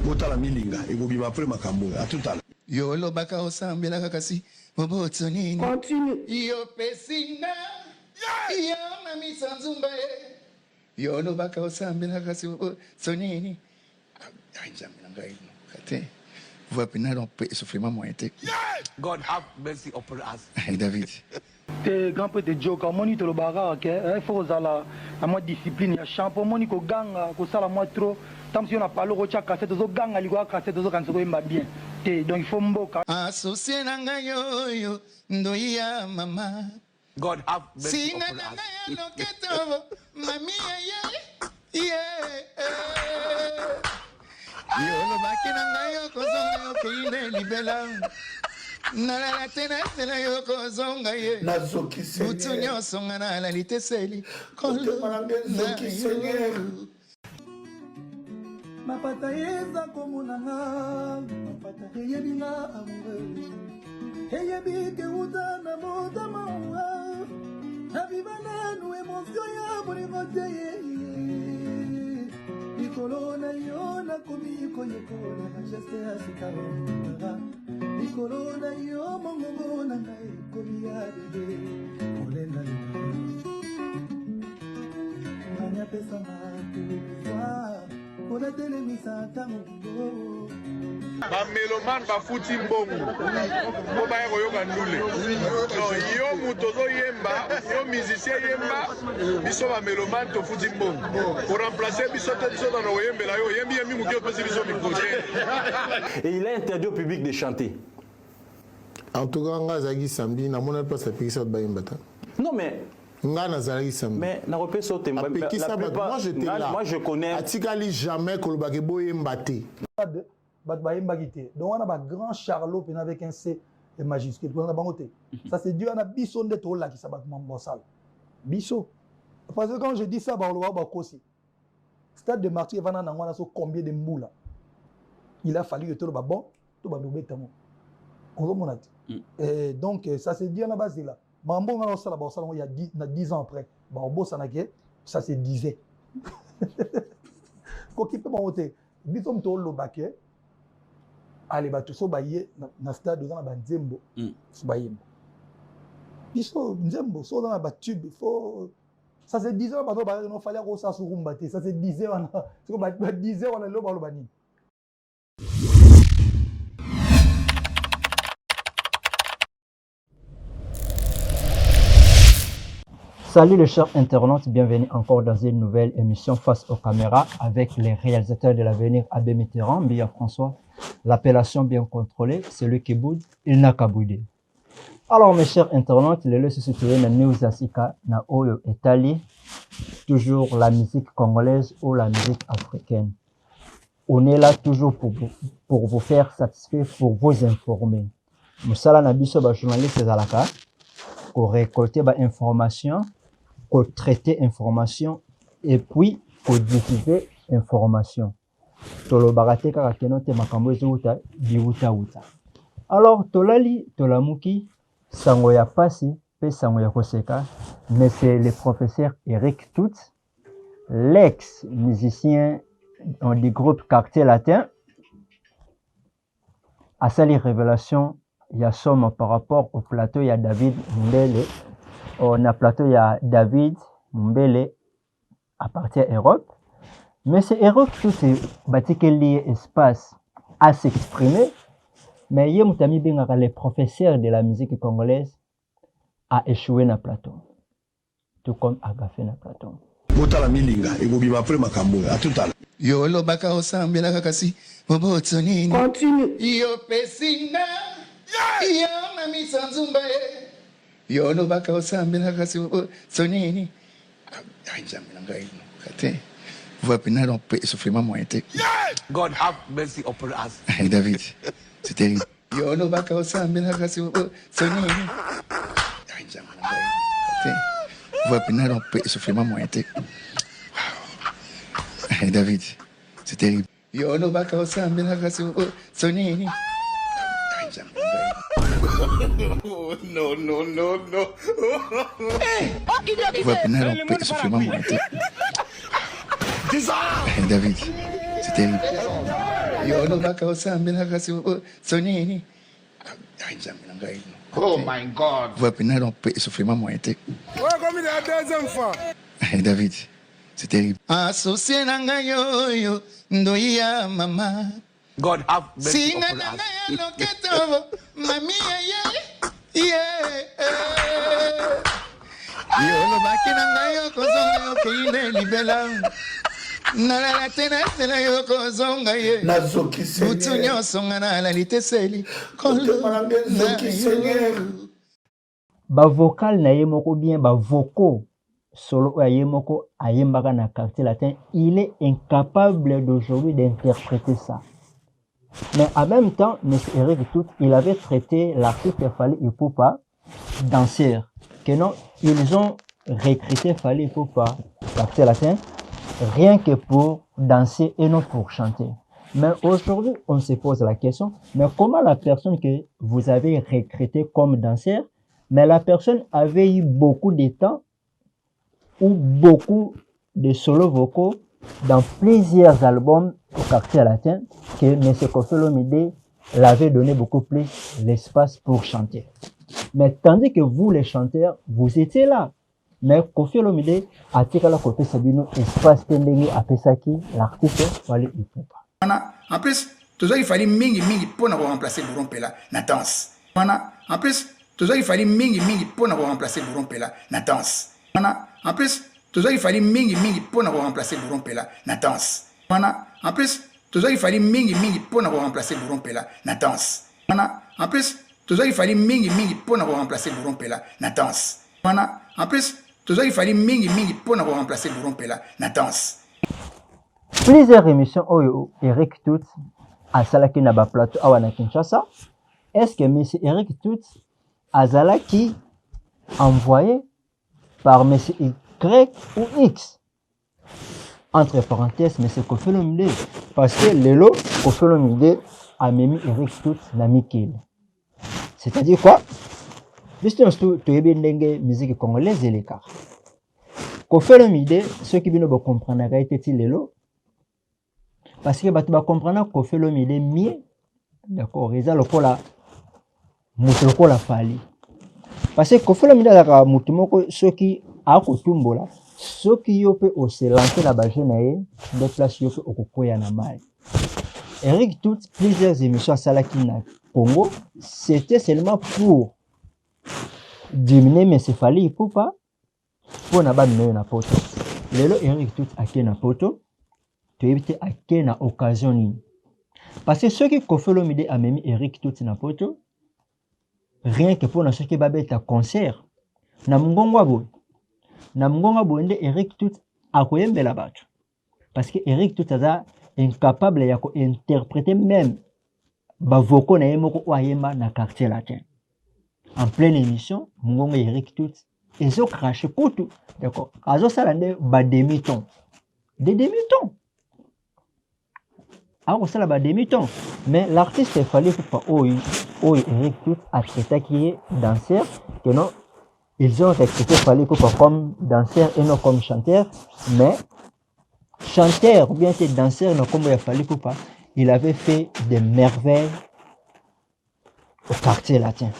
Botala milinga ekobima après makambo à tout à l'heure. Yo lo baka osambela kakasi boboto nini. Continue. Yo pesina. Yo mami sanzumba. Yo lo baka osambela kakasi boboto nini. Ay jamina ngai no kate. Voix pénal on peut souffrir moi été. God have mercy upon us. Hey David. Te grand peu de joke moni to lo baga ke il faut zala a moi discipline ya champo moni ko ganga ko sala moi trop tam si on a parlé ko cha cassette zo ganga li ko cassette zo kan so ko bien te donc il faut mboka Associé nanga yo ndo ya mama. God have mercy Singa upon nanga us. ya loketo mami yeah. Yo lo baki nanga yo kozonga yo keine libela. Nala tena tena yo kozonga ye. Nazoki Mutu Seigneur. nyonso nga na la liteseli. Kolo Nazoki Seigneur. mapata yeza komonanga mapata yebinga amoureux yebi ke uta na motama na vivana nu émotion ya bonivote likolo na yo na komi koyekola na geste ya sikara likolo na yo mongongo na ngai komi ya bebe kolenda anya pesa makuwa kola telemisa tango bamelomane bafuti mbongo po baya koyoka ndule non yo moto ozoyemba yo musicien yemba biso bamelomane tofuti mbongo koremplace biso te biso nano koyembela yo oyembi yembi moki opesi biso microchaine. Et il est interdit au public de chanter. En tout cas, Ngazagi samedi, na mon place à Pekisa Bayembata. Non mais Ngana Zalagi samedi. mais na repé sauter À Pekisa, moi j'étais là. moi je connais. Atikali jamais Kolobake Boyembate. bat bayembaki te donc wana bagrand charlot mpena avec un c et majuscule mpona bango te ça c'est dû wana biso nde tolakisa bato mambosala biso parce que quand je dis ça bakoloba bakosi stade de martyr evana nango wana so combien de mbula il a fallu que toloba bon to bandobetango ozomona te donc ça c'est dû wana bazela mambo nga osala baosalango ya 10 ans après baobosanake ça se disait koki mpe bango te biso moto olobake ale bato so baye na stade oza na banzembo so bayemba biso nzembo so oza na batube fo ça se disait wana bato bayeno fali akosa surumba te ça se disait wana soko badisait wana lelo baloba nini. Salut les chers internautes, bienvenue encore dans une nouvelle émission face aux caméras avec les réalisateurs de l'avenir Abbé Mitterrand, Bia François. L'appellation bien contrôlée, celui qui boude, il n'a qu'à bouder. Alors mes chers internautes, les se situent dans News Asika, na Oyo Italie, toujours la musique congolaise ou la musique africaine. On est là toujours pour vous faire satisfaire, pour vous informer. Moussala Nabiso, journaliste Zalaka, pour récolter information, pour traiter information et puis pour diffuser information. Tolobarate karakeno te makambo ezuta diuta uta. Alors tolali tolamuki sango ya pasi pe sango ya koseka, mais c'est le professeur Eric Tout, l'ex-musicien du groupe Quartier Latin, a sali révélation ya somme par rapport au plateau ya David Mbele. On a plateau ya David Mbele à partir Europe. Mais c'est Europe tout est bâti qu'il y ait espace à s'exprimer. Mais il y a les professeurs de la musique congolaise a échoué na plateau. Tout comme Agafé na plateau. Botala milinga ekobima après makambo à tout à l'heure. Yo lo baka osambela kakasi boboto nini. Continue. Yo pesina. Yo mami sanzumba. Yo lo baka osambela kakasi boboto nini. Ay jamina ngai no kate. Voix pénal on peut souffrir moi été. God have mercy upon us. Hey David, c'est terrible. Yo no baka osambela kakasi boboto nini. Ay jamina ngai kate. Voix pénal on peut souffrir moi été. Hey David, c'est terrible. Yo no baka osambela kakasi boboto nini. Ay jamina ngai. No. Voix pénal on peut souffrir moi été. Hey David, c'est terrible. Yo no baka osambela kasi sonini. Ay nzambe na ngai. Oh my God. Vous apprenez donc souffrement moins été. Ouais, comme il est la deuxième fois. David, c'est terrible. Associé na ngai yo ndoya mama. God have mercy Sina upon na us. ngai loketo mami yeah. Yo no baki na ngai yo kozonga yo kine libela. Na tena tena yo kozonga ye. Nazoki Seigneur. Mutu nyonso nga na la liteseli. Nazoki Seigneur. Ba vocal na ye moko bien ba vocaux solo oyo aye moko ayembaka na quartier latin, il est incapable d'aujourd'hui d'interpréter ça. Mais en même temps, M. Eric Tout, il avait traité l'artiste Fally Ipupa danseur. Que non, ils ont recruté Fally Ipupa, quartier latin, rien que pour danser et non pour chanter. Mais aujourd'hui, on se pose la question, mais comment la personne que vous avez recrutée comme danseur, mais la personne avait eu beaucoup de temps ou beaucoup de solos vocaux dans plusieurs albums au quartier latin que M. Koffi Olomide l'avait donné beaucoup plus l'espace pour chanter. Mais tandis que vous, les chanteurs, vous étiez là. Mais Koffi Olomide a tiré la Koffi Sabino espace tendenge à Pesaki, l'artiste Fally Ipupa. En plus, toujours il fallait mingi pour nous remplacer Bourron Pela na danse. En plus, toujours il fallait mingi pour nous remplacer Bourron Pela na danse. En plus, toujours il fallait mingi pour nous remplacer Bourron Pela na danse. En plus, toujours il fallait mingi pour nous remplacer Bourron Pela na danse. En plus, toujours il fallait mingi pour nous remplacer Bourron Pela na danse. En plus, toujours il fallait mingi pour nous remplacer Bourron Pela na danse. Plusieurs émissions où Eric Tout a salaki na ba plateau awa na Kinshasa. Est-ce que M. Eric Tout a salaki envoyé par M. Y ou X? Entre parenthèses, M. Koffi Olomide. Parce que Lelo, Koffi Olomide a mis Eric Tout na Mikil. C'est-à-dire quoi? Puisque tu es bien dengue musique congolaise et l'écart. Koffi Olomide, ceux qui viennent comprendre la réalité de Lelo, parce que tu vas comprendre que Koffi Olomide mieux, d'accord, ils ont le cola, mutu le cola Fally. Parce que Koffi Olomide a mutu moko ceux qui a kutumbola, ceux qui yope au se lancer la bajou nae, des places yope au kokoya na mai. Eric Tout, plusieurs émissions à Salaki na Congo, c'était seulement pour diminuer M. Fally Ipupa pour na ba na poto. Lelo Eric Tout a na poto. Tu évites à quelle occasion. Parce que ceux qui Koffi Olomide a mis Eric Tout na poto, rien que pour ceux qui babet à concert, na mgonga bonde Eric Tout a koyembe la batu. Parce que Eric Tout a incapable ya ko interpréter même ba vocaux na yemoko oyemba na quartier latin. En pleine émission, mgonga Eric Tout ils ont craché kutu, d'accord. Azo salande ba demi-ton. Des demi-tons. Ah, on sait demi-ton. Mais l'artiste Fally Ipupa, Eric Tout a traité qui est danseur, que non, ils ont recruté Fally Ipupa comme danseur et non comme chanteur, mais chanteur ou bien c'est danseur, non comme Fally Ipupa, il avait fait des merveilles au quartier latin.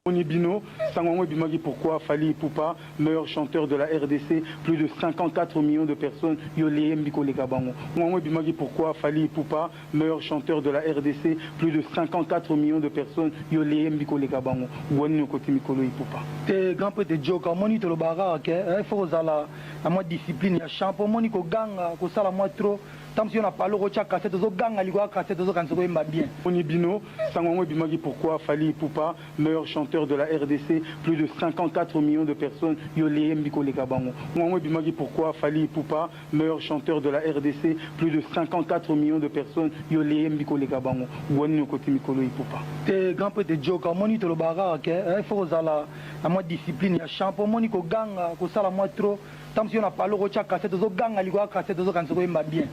Onibino, Sangwango Bimagi, pourquoi Fally Ipupa, meilleur chanteur de la RDC, plus de 54 millions de personnes, Yolé Mbiko Lekabango. Sangwango Bimagi, pourquoi Fally Ipupa, meilleur chanteur de la RDC, plus de 54 millions de personnes, Yolé Mbiko Lekabango. Wani Koti Mikolo Ipupa. T'es grand peu de joke, moni te le barra, ok? Il faut que la moi discipline, il y a champion, moni ko ganga, ko sala moi trop. Tant si on a parlé au cassette, aux ganga, les gars, cassette, aux quand c'est bien. Onibino, Sangwango Bimagi, pourquoi Fally Ipupa, meilleur chanteur de la RDC, plus de 54 millions de personnes, Yolé Mbiko Lekabango. Sangwango Bimagi, pourquoi Fally Ipupa, meilleur chanteur de la RDC, plus de 54 millions de personnes, Yolé Mbiko Lekabango. Wani Koti Mikolo Ipupa. T'es grand peu de joke, moni te le barra, ok? Il faut que la moi discipline, il y a champion, moni ko ganga, ko sala moi trop. Tant si on a parlé au cassette, aux ganga, les gars, cassette, aux quand c'est bien.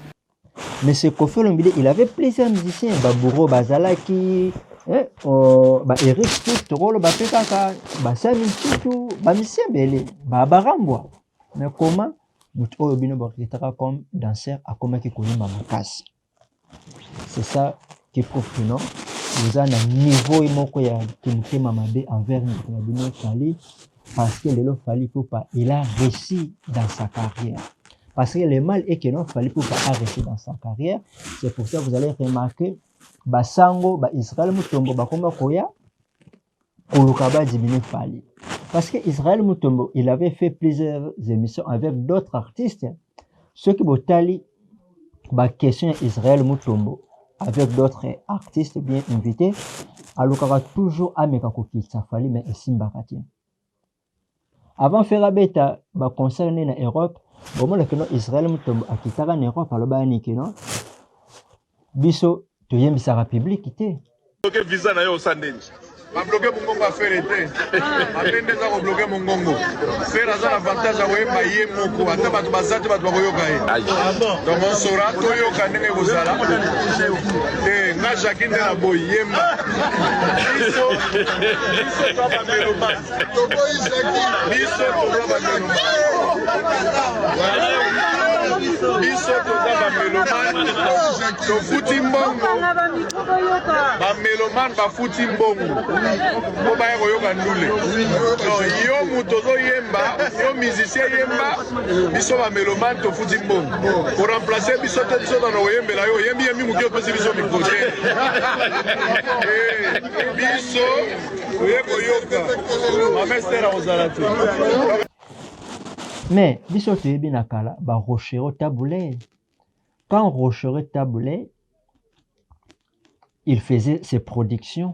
Mais ce Koffi Olomide, il avait plusieurs musiciens, Baburo, Bazalaki, Eric Tout, Rolo, Bapetaka, Basami Tutu, Bamisien Bele, Babarambwa. Mais comment Muto Obino Bakitaka comme danseur a comme qui connaît Mamakas. C'est ça qui prouve que non. Vous avez un niveau qui est mamabé envers Nicolas Fali parce que Lelo Fali Poupa, il a réussi dans sa carrière. Parce que le mal est que non Fali Poupa a réussi dans sa carrière. C'est pour ça que vous allez remarquer Basango, Israël Mutombo, Bakoma Koya, Kolukaba diminué Fali. Parce que Israël Mutombo, il avait fait plusieurs émissions avec d'autres artistes. Ceux qui botali, question Israël Mutombo, avec d'autres artistes bien invités, Alukaba toujours à Mekakoki, ça fallait, mais Simbakati. Avant de faire la bêta, concerné en Europe, au moment où Israël Mutombo a quitté en Europe, alors non, biso, tu viens de sa République, bloqué visa na yo osandenji babloqué mongongo affaire te atende eza kobloqué mongongo faire aza na avantage ya koyemba ye moko ata bato baza te bato bakoyoka ye donc osora toyoka ndenge kozala te nga jaki nde na boyi yemba biso toa bameloma biso toza bameloma biso toza bamelomane tofuti mbongo bamelomane bafuti mbongo po baya koyoka ndule yo moto ozoyemba yo musicien yemba biso bamelomane tofuti mbongo koremplace biso te biso tana koyembela yo oyembi yembi moki opesi biso mikro te biso toye koyoka mamestera kozala te. Mais, biso toyebi na kala, Rochero taboulé. Quand Rochero taboulé, il faisait ses productions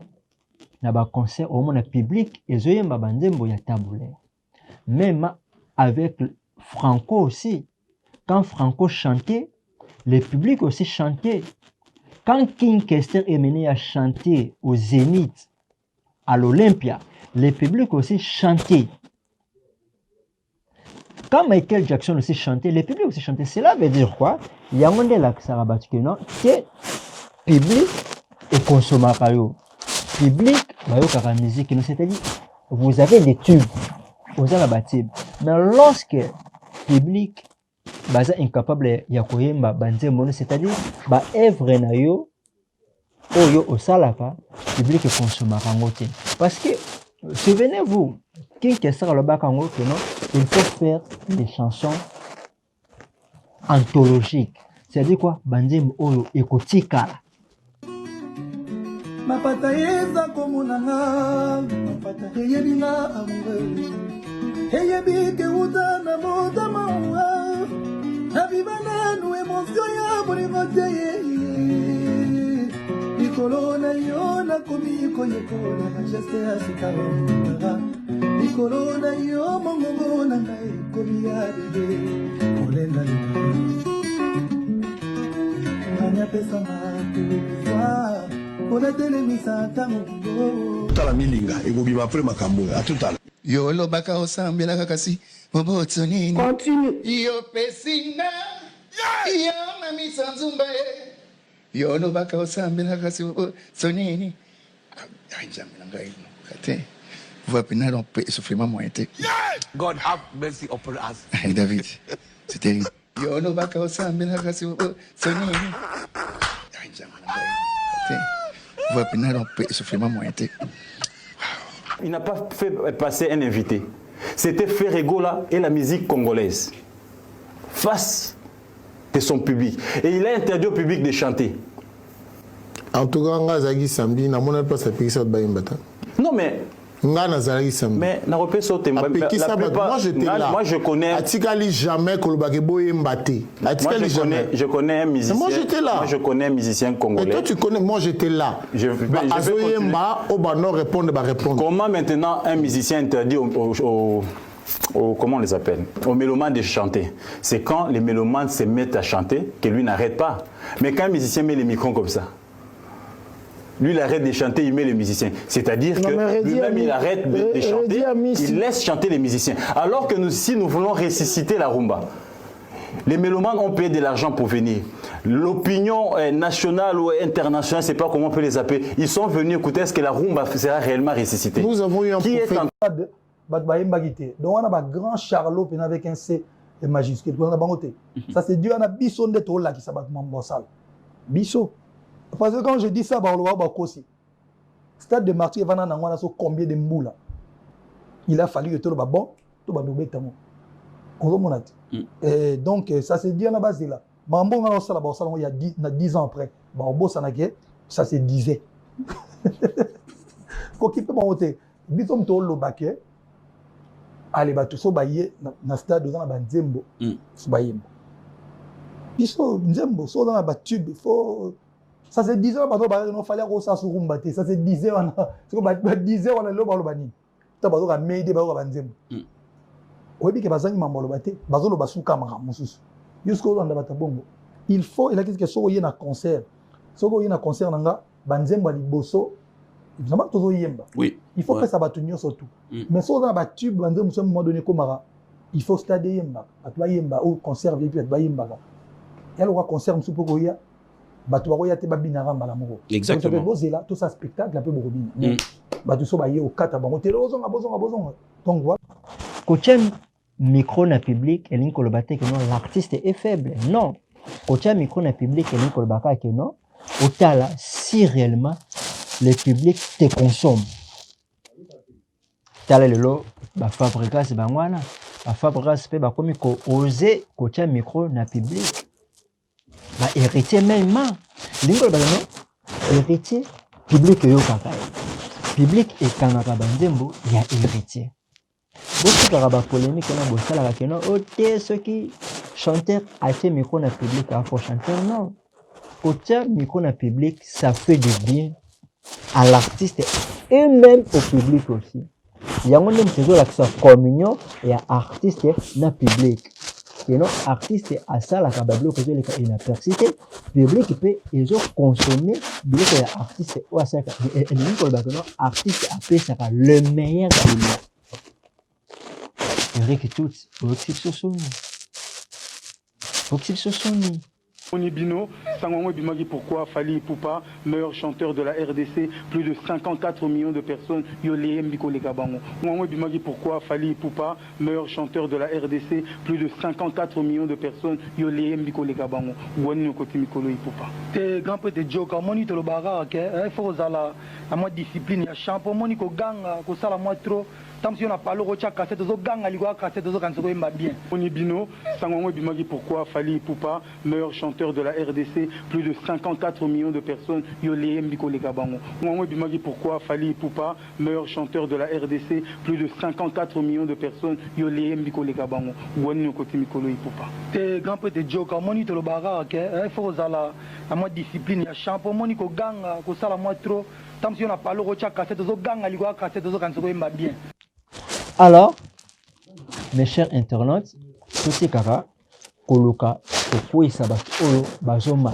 na ba concert au monde public et zoyemba banzembo ya taboulé. Même avec Franco aussi, quand Franco chantait, le public aussi chantait. Quand King Kester est mené à chanter au Zénith, à l'Olympia, le public aussi chantait. Quand Michael Jackson aussi chantait, le public aussi chantait. Cela veut dire quoi? Il y a un monde là qui s'est battu que non, que public et consommateur. Public, la musique, c'est-à-dire, vous avez des tubes, vous avez la tube. Mais lorsque public, est incapable de koyemba banze mono, c'est-à-dire, œuvre na yo, oyo osalaka, public et consommateur. Parce que, souvenez-vous, il faut faire des chansons anthologiques. C'est-à-dire quoi? Banzem oyo ekotika. Mapata yeza komonanga, mapata yebinga amoureux. Heyebi ke uta na moda mawa, na vivana nu émotion ya bonivote ye. Nikolo na yo na komi koyekola na geste asika. Corona yo mongo na ngai komi ya bebe kolenda lina anya pesa makuwa ona telemisa tango tala milinga ekobima après makambo atutala yo lobaka osambela kakasi boboto nini continue yo pesinga yo mamisa nzumba yo lobaka osambela kakasi boboto nini ainjamela ngai kate. God have mercy upon us. David, c'est terrible. Il n'a pas fait passer un invité. C'était Ferregola et la musique congolaise face de son public. Et il a interdit au public de chanter. En tout cas, Ngazagi Sambi, n'a pas passé ça de Bayimbata. Non mais moi je connais. Atikali jamais Kolobake Boyembate. Atikali jamais. Je connais un musicien. Moi j'étais là. Moi je connais un musicien congolais. Et toi tu connais, moi j'étais là. Je vais répondre. Comment maintenant un musicien interdit comment on les appelle? Aux mélomanes de chanter. C'est quand les mélomanes se mettent à chanter que lui n'arrête pas. Mais quand un musicien met les micros comme ça, lui, il arrête de chanter, il met les musiciens. C'est-à-dire que lui-même, il arrête de chanter, il laisse chanter les musiciens. Alors que nous, si nous voulons ressusciter la rumba, les mélomanes ont payé de l'argent pour venir. L'opinion nationale ou internationale, je ne sais pas comment on peut les appeler, ils sont venus écouter est-ce que la rumba sera réellement ressuscitée. Nous avons eu un prophète. Donc, on a un grand Charlot avec un C majuscule. Ça, c'est Dieu, on a bison de tola qui s'abat mon bossal. Biso. Parce que quand je dis ça, Stade de Martyrs, combien de moules il a fallu que tout le bon, tout le monde. Et donc, ça se dit à la base là. Il y a 10 ans après. Ça se disait. Quand il peut monter, bisom to lo baké. Allez, tout ça, na stade dans la Nzembo. Biso, Nzembo, so dans la tube, il faut. Ça se disait, il fallait que ça se rumbatte. Ça se disait, on a 10 heures, on a l'obani. Tu as meillé des barreaux à Nzembo. Oui, que bazangi mambolo baté, bazolo basuka mara mususu. Jusqu'au landa batabongo. Il faut il a quelque chose y a un concert. Soko y a un concert nanga banzembo liboso. Vraiment tozo yemba. Oui. Il faut que ça batunyo surtout. Mais so dans ba tube banzembo à un moment donné komara. Il faut stade yemba. Atwa yemba ou concert et puis atwa yemba. Elle aura concert musupo ko ya. Batwa ko ya te babinara mbala moko. Exactement. Donc c'est là tout ça spectacle un peu borobina. Batu so ba ye au kata bango te ozonga. Donc voilà. Coach micro na public et l'inko le batte que non l'artiste est faible. Non. Coach micro na public et l'inko le baka que non. Otala si réellement le public te consomme. Tala le lo ba fabrica c'est bangwana. Ba fabrica c'est ba komi ko oser coach micro na public. Ba héritier même. L'inko le baka non. Héritier public yo kaka. Public et kanaka banzembo ya héritier. Beaucoup de polémiques dans le salle avec nous. Ok, ceux qui chantent à ce micro dans le public, à faux chanteur, non. Au micro dans le public, ça fait du bien à l'artiste et même au public aussi. Il y a même toujours la communion et à artiste dans le public. Et non, artiste à ça, la cabablo, que j'ai une adversité, public peut consommer, bien que l'artiste ou à ça, et l'artiste a fait ça le meilleur de lui. Eric tout, Oxy Sosoni. Bino, Sangwangwe Bimagi, pourquoi Fali Poupa, meilleur chanteur de la RDC, plus de 54 millions de personnes, Yolé Mbiko Lekabango. Sangwangwe Bimagi, pourquoi Fali Poupa, meilleur chanteur de la RDC, plus de 54 millions de personnes, Yolé Mbiko Lekabango. Wani Nokoti Mikolo Poupa. T'es grand peu de joke, moni to le baga, il faut à moi discipline, il y a champion, moni ko ganga, ko sala moi trop. Tant si on a parlé de cassette, de gang, à cassette, de quand bien. Onibino, Sangwangwe Bimagi, pourquoi Fali Poupa, meilleur chanteur de la RDC, plus de 54 millions de personnes, Yolé Mbiko Lekabango. Sangwangwe Bimagi, pourquoi Fali Poupa, meilleur chanteur de la RDC, plus de 54 millions de personnes, Yolé Mbiko Lekabango. Wani Nokoti Mikolo Poupa. T'es grand peu de joke, moni to le baga, il faut à moi discipline, il y a champion, moni ko gang, ko sala moi trop. Tant si on a parlé de cassette, de gang, à cassette, de quand bien. Alors, mes chers internautes, tout ce kaka, koloka, kokoi sabat olo, bazoma.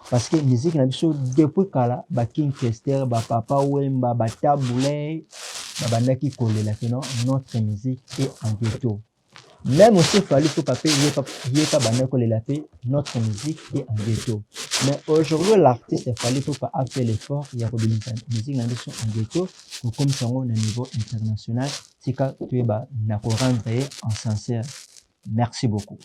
Parce que musique n'a pas depuis kala, ba King Kester, ba Papa Wemba, ba Taboulay, ba bandaki kolela que non, notre musique est en ghetto. Même aussi, Fali Poupa, il n'y a pas bandaki kolela pe, notre musique est en ghetto. Mais aujourd'hui, l'artiste Fali Poupa a fait l'effort, il y a la musique n'a pas en ghetto, comme ça au niveau international. C'est que tu es en sincère. Merci beaucoup.